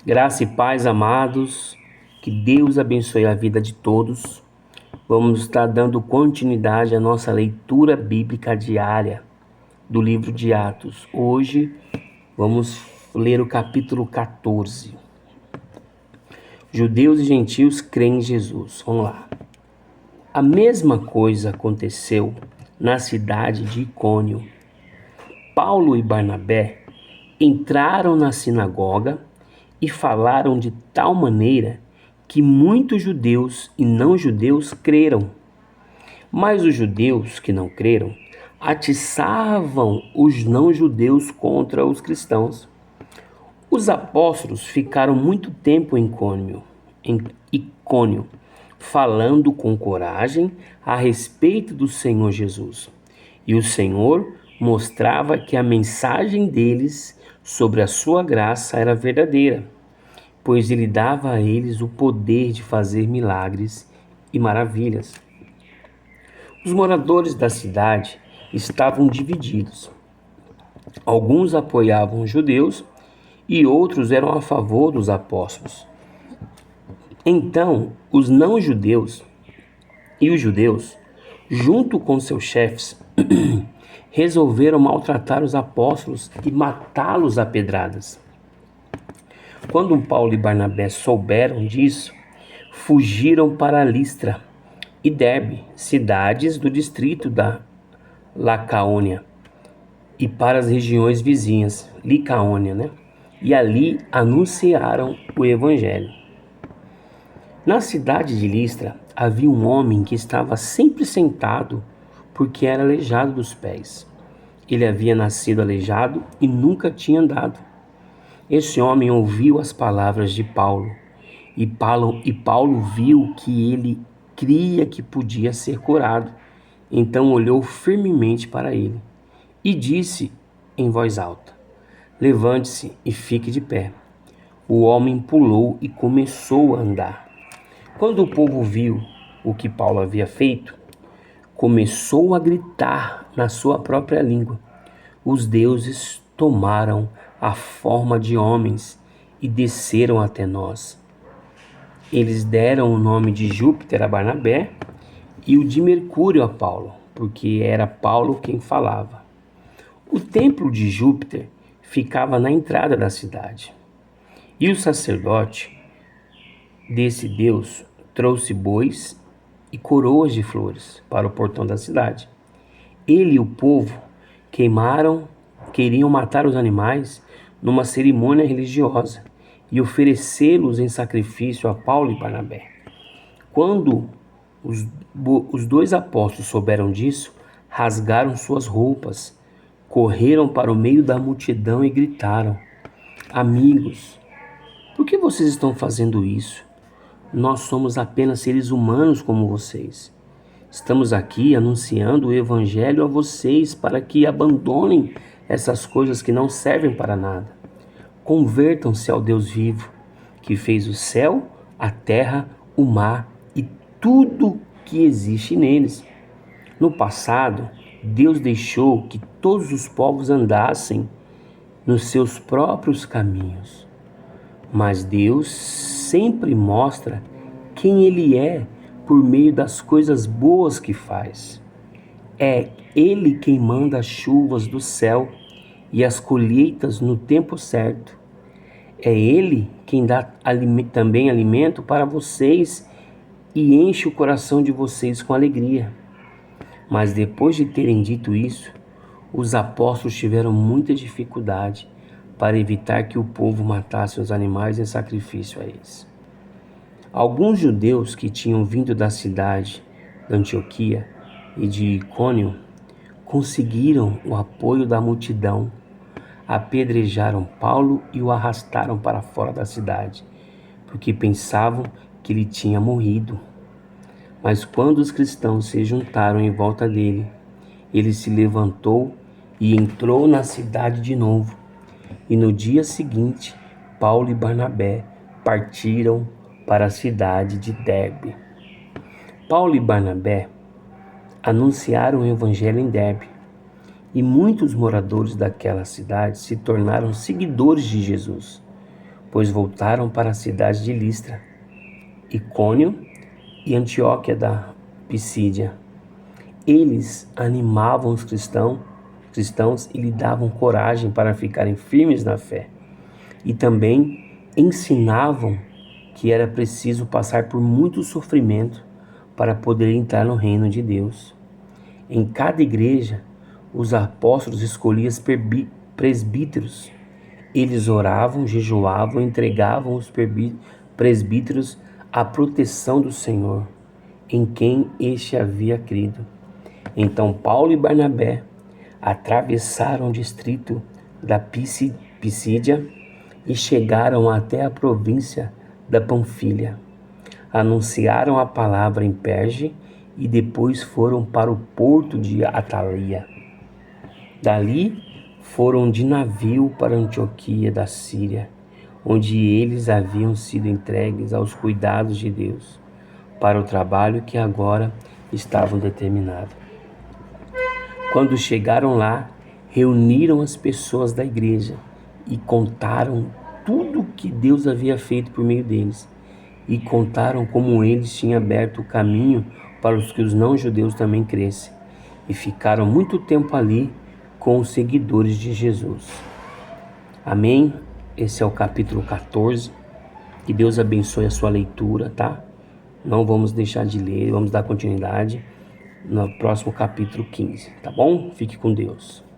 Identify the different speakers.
Speaker 1: Graça e paz, amados, que Deus abençoe a vida de todos. Vamos estar dando continuidade à nossa leitura bíblica diária do livro de Atos. Hoje vamos ler o capítulo 14. Judeus e gentios creem em Jesus. Vamos lá. A mesma coisa aconteceu na cidade de Icônio. Paulo e Barnabé entraram na sinagoga e falaram de tal maneira que muitos judeus e não-judeus creram. Mas os judeus que não creram atiçavam os não-judeus contra os cristãos. Os apóstolos ficaram muito tempo em Icônio, falando com coragem a respeito do Senhor Jesus. E o Senhor mostrava que a mensagem deles sobre a sua graça era verdadeira, pois ele dava a eles o poder de fazer milagres e maravilhas. Os moradores da cidade estavam divididos. Alguns apoiavam os judeus e outros eram a favor dos apóstolos. Então, os não-judeus e os judeus, junto com seus chefes, resolveram maltratar os apóstolos e matá-los a pedradas. Quando Paulo e Barnabé souberam disso, fugiram para Listra e Derbe, cidades do distrito da Licaônia, e para as regiões vizinhas, Licaônia, né? E ali anunciaram o evangelho. Na cidade de Listra havia um homem que estava sempre sentado porque era aleijado dos pés. Ele havia nascido aleijado e nunca tinha andado. Esse homem ouviu as palavras de Paulo e Paulo viu que ele cria que podia ser curado. Então olhou firmemente para ele e disse em voz alta: Levante-se e fique de pé. O homem pulou e começou a andar. Quando o povo viu o que Paulo havia feito, começou a gritar na sua própria língua: Os deuses tomaram a forma de homens e desceram até nós. Eles deram o nome de Júpiter a Barnabé e o de Mercúrio a Paulo, porque era Paulo quem falava. O templo de Júpiter ficava na entrada da cidade. E o sacerdote desse deus trouxe bois e coroas de flores para o portão da cidade. Ele e o povo queriam matar os animais numa cerimônia religiosa e oferecê-los em sacrifício a Paulo e Barnabé. Quando os dois apóstolos souberam disso, rasgaram suas roupas, correram para o meio da multidão e gritaram: Amigos, por que vocês estão fazendo isso? Nós somos apenas seres humanos como vocês. Estamos aqui anunciando o evangelho a vocês para que abandonem essas coisas que não servem para nada. Convertam-se ao Deus vivo, que fez o céu, a terra, o mar e tudo que existe neles. No passado, Deus deixou que todos os povos andassem nos seus próprios caminhos. Mas Deus sempre mostra quem Ele é por meio das coisas boas que faz. É Ele quem manda as chuvas do céu e as colheitas no tempo certo. É Ele quem dá também alimento para vocês e enche o coração de vocês com alegria. Mas depois de terem dito isso, os apóstolos tiveram muita dificuldade para evitar que o povo matasse os animais em sacrifício a eles. Alguns judeus que tinham vindo da cidade de Antioquia e de Icônio conseguiram o apoio da multidão, apedrejaram Paulo e o arrastaram para fora da cidade, porque pensavam que ele tinha morrido. Mas quando os cristãos se juntaram em volta dele, ele se levantou e entrou na cidade de novo. E no dia seguinte, Paulo e Barnabé partiram para a cidade de Derbe. Paulo e Barnabé anunciaram o evangelho em Derbe, e muitos moradores daquela cidade se tornaram seguidores de Jesus. pois voltaram para a cidade de Listra, Icônio e Antioquia da Pisídia. Eles animavam os cristãos e lhe davam coragem para ficarem firmes na fé. E também ensinavam que era preciso passar por muito sofrimento para poder entrar no reino de Deus. Em cada igreja, os apóstolos escolhiam presbíteros. Eles oravam, jejuavam, entregavam os presbíteros à proteção do Senhor, em quem este havia crido. Então Paulo e Barnabé atravessaram o distrito da Pisídia e chegaram até a província da Panfilha. Anunciaram a palavra em Perge e depois foram para o porto de Atalia. Dali foram de navio para Antioquia da Síria, onde eles haviam sido entregues aos cuidados de Deus, para o trabalho que agora estavam determinados. Quando chegaram lá, reuniram as pessoas da igreja e contaram tudo o que Deus havia feito por meio deles. E contaram como eles tinham aberto o caminho para os que os não-judeus também crescem. E ficaram muito tempo ali com os seguidores de Jesus. Amém? Esse é o capítulo 14. Que Deus abençoe a sua leitura, tá? Não vamos deixar de ler, vamos dar continuidade no próximo capítulo 15, tá bom? Fique com Deus.